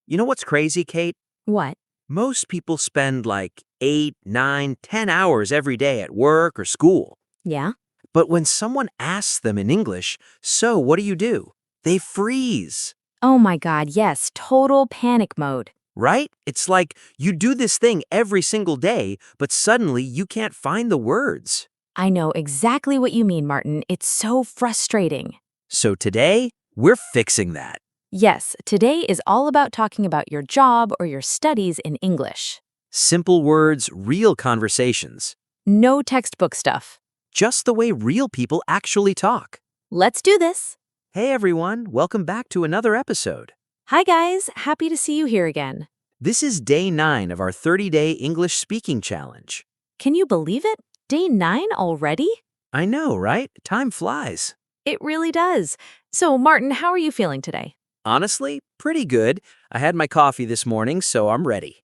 You know what's crazy, Kate? What? Most people spend like 8, 9, 10 hours every day at work or school. Yeah? But when someone asks them in English, so what do? They freeze, Oh my god, yes, total panic mode. right? It's like you do this thing every single day, but suddenly you can't find the words. I know exactly what you mean, Martin. It's so frustrating. So today, we're fixing that. Yes, today is all about talking about your job or your studies in English. Simple words, real conversations. No textbook stuff. Just the way real people actually talk. Let's do this. Hey everyone, welcome back to another episode. Hi guys, happy to see you here again. This is day 9 of our 30-day English speaking challenge. Can you believe it? Day 9 already? I know, right? Time flies. It really does. So, Martin, how are you feeling today? Honestly, pretty good. I had my coffee this morning, so I'm ready.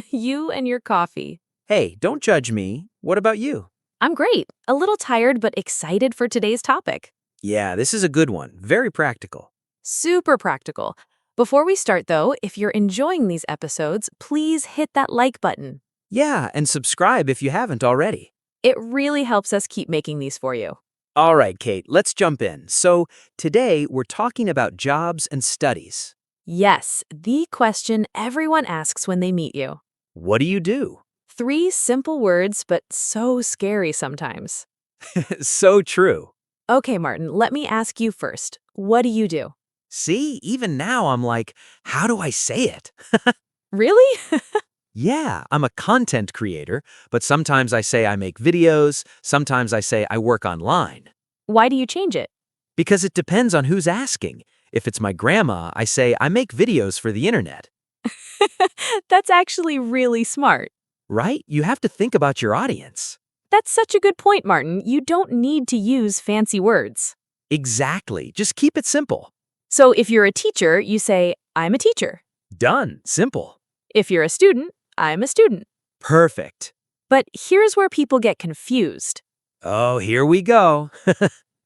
You and your coffee. Hey, don't judge me. What about you? I'm great. A little tired, but excited for today's topic. Yeah, this is a good one. Very practical. Super practical. Before we start, though, if you're enjoying these episodes, please hit that like button. Yeah, and subscribe if you haven't already. It really helps us keep making these for you. All right, Kate, let's jump in. So today we're talking about jobs and studies. Yes, the question everyone asks when they meet you. What do you do? 3 simple words, but so scary sometimes. So true. Okay, Martin, let me ask you first. What do you do? See, even now I'm like, how do I say it? Really? Yeah, I'm a content creator, but sometimes I say I make videos, sometimes I say I work online. Why do you change it? Because it depends on who's asking. If it's my grandma, I say I make videos for the internet. That's actually really smart. Right? You have to think about your audience. That's such a good point, Martin. You don't need to use fancy words. Exactly. Just keep it simple. So if you're a teacher, you say, I'm a teacher. Done. Simple. If you're a student, I'm a student. Perfect. But here's where people get confused. Oh, here we go.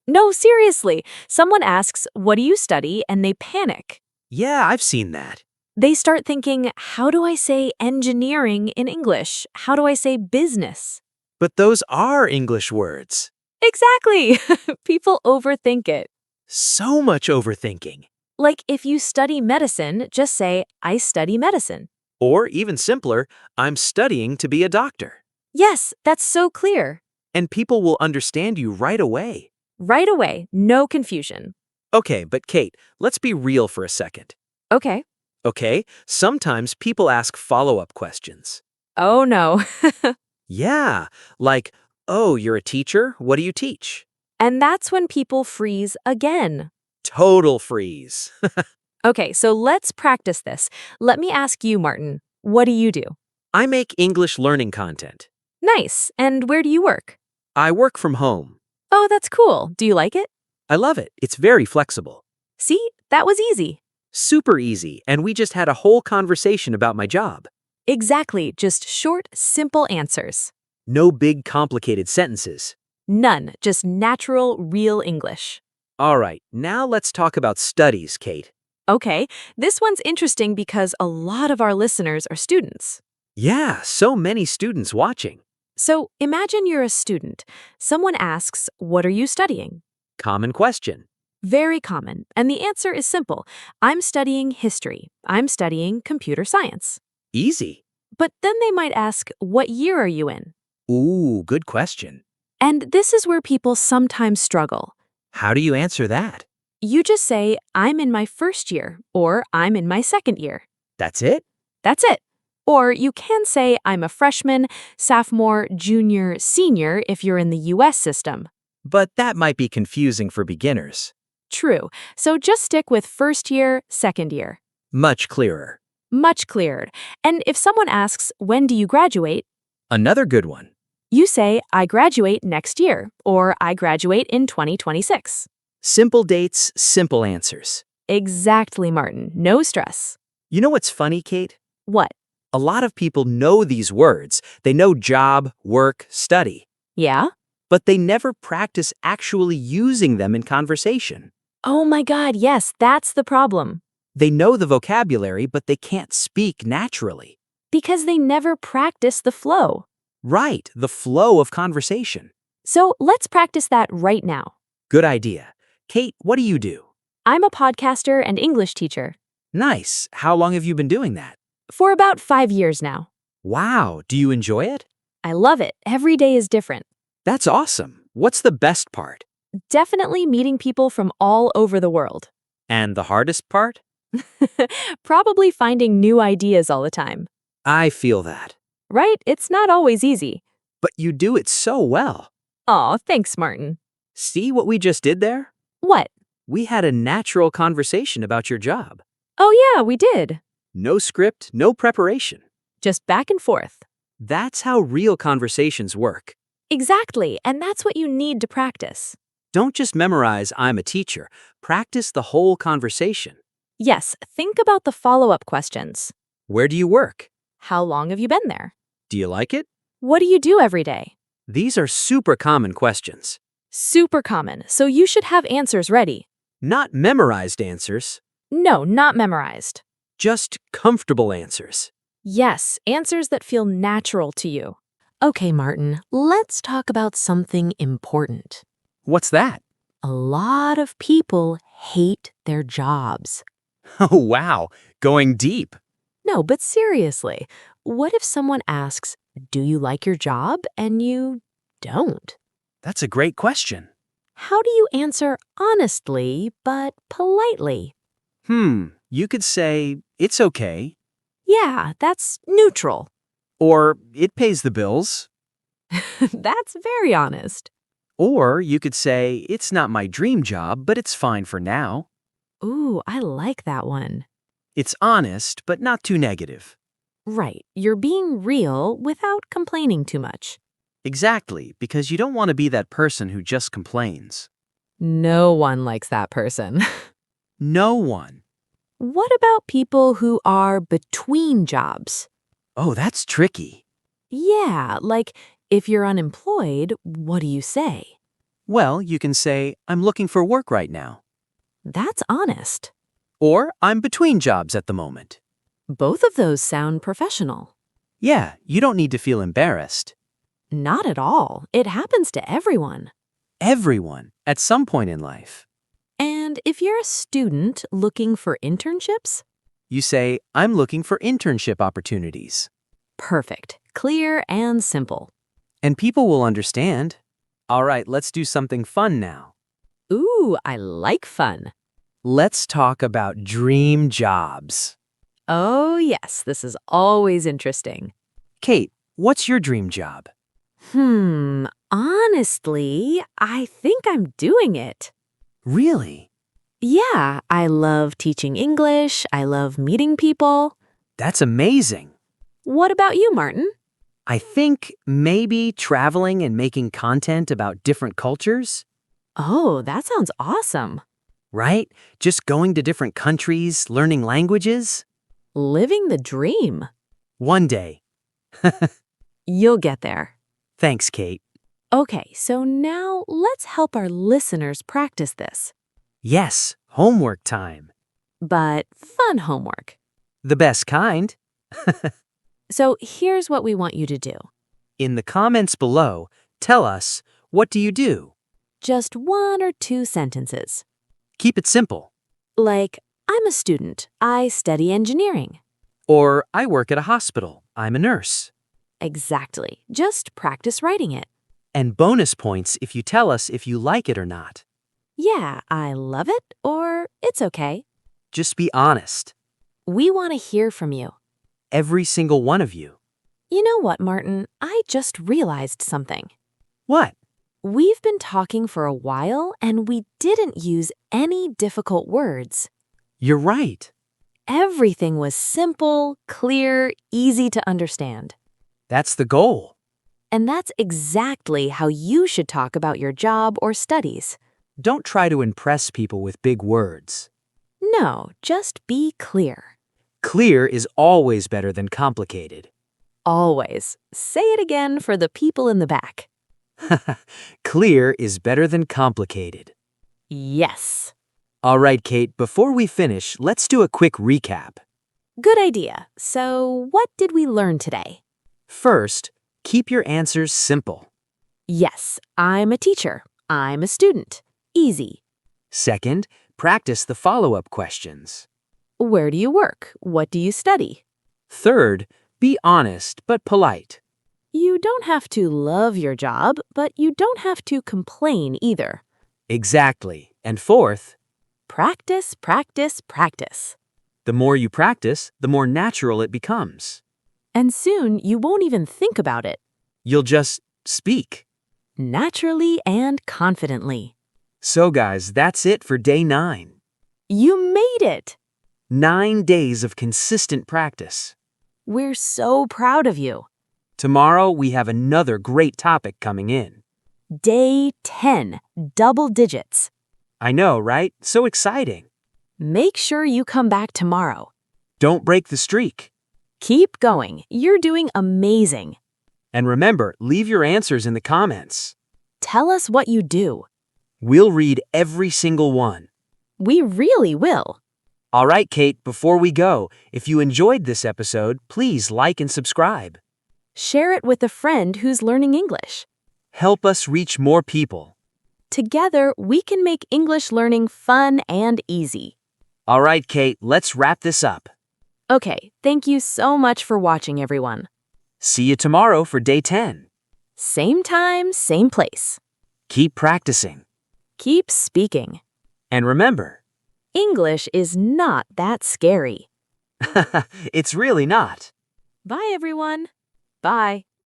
No, seriously. Someone asks, what do you study? And they panic. Yeah, I've seen that. They start thinking, how do I say engineering in English? How do I say business? But those are English words. Exactly. People overthink it. So much overthinking. Like if you study medicine, just say, I study medicine. Or even simpler, I'm studying to be a doctor. Yes, that's so clear. And people will understand you right away. Right away, no confusion. Okay, but Kate, let's be real for a second. Okay. Okay, sometimes people ask follow-up questions. Oh no. Yeah, like, oh, you're a teacher? What do you teach? And that's when people freeze again. Total freeze. Okay, so let's practice this. Let me ask you, Martin, what do you do? I make English learning content. Nice. And where do you work? I work from home. Oh, that's cool. Do you like it? I love it. It's very flexible. See, that was easy. Super easy, and we just had a whole conversation about my job. Exactly, just short, simple answers. No big complicated sentences. None, just natural, real English. All right, now let's talk about studies, Kate. Okay, this one's interesting because a lot of our listeners are students. Yeah, so many students watching. So imagine you're a student. Someone asks, what are you studying? Common question. Very common, and the answer is simple. I'm studying history. I'm studying computer science. Easy. But then they might ask, what year are you in? Ooh, good question. And this is where people sometimes struggle. How do you answer that? You just say, I'm in my first year, or I'm in my second year. That's it? That's it. Or you can say, I'm a freshman, sophomore, junior, senior if you're in the US system. But that might be confusing for beginners. True. So just stick with first year, second year. Much clearer. Much clearer. And if someone asks, when do you graduate? Another good one. You say, I graduate next year, or I graduate in 2026. Simple dates, simple answers. Exactly, Martin. No stress. You know what's funny, Kate? What? A lot of people know these words. They know job, work, study. Yeah? But they never practice actually using them in conversation. Oh my God, yes, that's the problem. They know the vocabulary, but they can't speak naturally. Because they never practice the flow. Right, the flow of conversation. So let's practice that right now. Good idea. Kate, what do you do? I'm a podcaster and English teacher. Nice. How long have you been doing that? For about 5 years now. Wow, do you enjoy it? I love it. Every day is different. That's awesome. What's the best part? Definitely meeting people from all over the world. And the hardest part? Probably finding new ideas all the time. I feel that. Right? It's not always easy. But you do it so well. Aw, thanks, Martin. See what we just did there? What? We had a natural conversation about your job. Oh yeah, we did. No script, no preparation. Just back and forth. That's how real conversations work. Exactly, and that's what you need to practice. Don't just memorize "I'm a teacher." Practice the whole conversation. Yes, think about the follow-up questions. Where do you work? How long have you been there? Do you like it? What do you do every day? These are super common questions. Super common, so you should have answers ready. Not memorized answers, No, not memorized. just comfortable answers. Yes, answers that feel natural to you. Okay, Martin, let's talk about something important. What's that? A lot of people hate their jobs. Oh, wow. Going deep. No, but seriously, what if someone asks, "Do you like your job?" and you don't? That's a great question. How do you answer honestly but politely? You could say, "It's okay," Yeah, that's neutral. or "It pays the bills," That's very honest. or you could say, "It's not my dream job, but it's fine for now." Ooh, I like that one. It's honest, but not too negative. Right, you're being real without complaining too much. Exactly, because you don't want to be that person who just complains. No one likes that person. No one. What about people who are between jobs? Oh, that's tricky. Yeah, like if you're unemployed, what do you say? Well, you can say, "I'm looking for work right now." That's honest. Or, "I'm between jobs at the moment." Both of those sound professional. Yeah, you don't need to feel embarrassed. Not at all. It happens to everyone. Everyone, at some point in life. And if you're a student looking for internships, You say, "I'm looking for internship opportunities." perfect, clear, and simple. And people will understand. All right, let's do something fun now. Ooh, I like fun. Let's talk about dream jobs. Oh, yes, this is always interesting. Kate, what's your dream job? Honestly, I think I'm doing it. Really? Yeah, I love teaching English. I love meeting people. That's amazing. What about you, Martin? I think maybe traveling and making content about different cultures, Oh, that sounds awesome. right? Just going to different countries, learning languages. Living the dream. One day. You'll get there. Thanks, Kate. Okay, so now let's help our listeners practice this. Yes, homework time. But fun homework. The best kind. So here's what we want you to do. In the comments below, tell us, what do you do? Just 1 or 2 sentences. Keep it simple. Like, I'm a student. I study engineering. Or, "I work at a hospital. I'm a nurse." Exactly. Just practice writing it. And bonus points if you tell us if you like it or not. Yeah, I love it, or it's okay. Just be honest. We want to hear from you. Every single one of you. You know what, Martin? I just realized something. What? We've been talking for a while and we didn't use any difficult words. You're right. Everything was simple, clear, easy to understand. That's the goal. And that's exactly how you should talk about your job or studies. Don't try to impress people with big words. No, just be clear. Clear is always better than complicated. Always. Say it again for the people in the back. Clear is better than complicated. Yes. All right, Kate, before we finish, let's do a quick recap. Good idea. So, what did we learn today? First, keep your answers simple. Yes, I'm a teacher. I'm a student. Easy. Second, practice the follow-up questions. Where do you work? What do you study? Third, be honest but polite. You don't have to love your job, but you don't have to complain either. Exactly. And fourth, Practice, practice, practice. the more you practice, the more natural it becomes. And soon you won't even think about it. You'll just speak. Naturally and confidently. So guys, that's it for day 9. You made it! 9 days of consistent practice. We're so proud of you. Tomorrow we have another great topic coming in. Day 10, double digits. I know, right? So exciting. Make sure you come back tomorrow. Don't break the streak. Keep going. You're doing amazing. And remember, leave your answers in the comments. Tell us what you do. We'll read every single one. We really will. All right, Kate, before we go, if you enjoyed this episode, please like and subscribe. Share it with a friend who's learning English. Help us reach more people. Together, we can make English learning fun and easy. All right, Kate, let's wrap this up. Okay, thank you so much for watching, everyone. See you tomorrow for day 10. Same time, same place. Keep practicing. Keep speaking. And remember, English is not that scary. it's really not. Bye, everyone. Bye.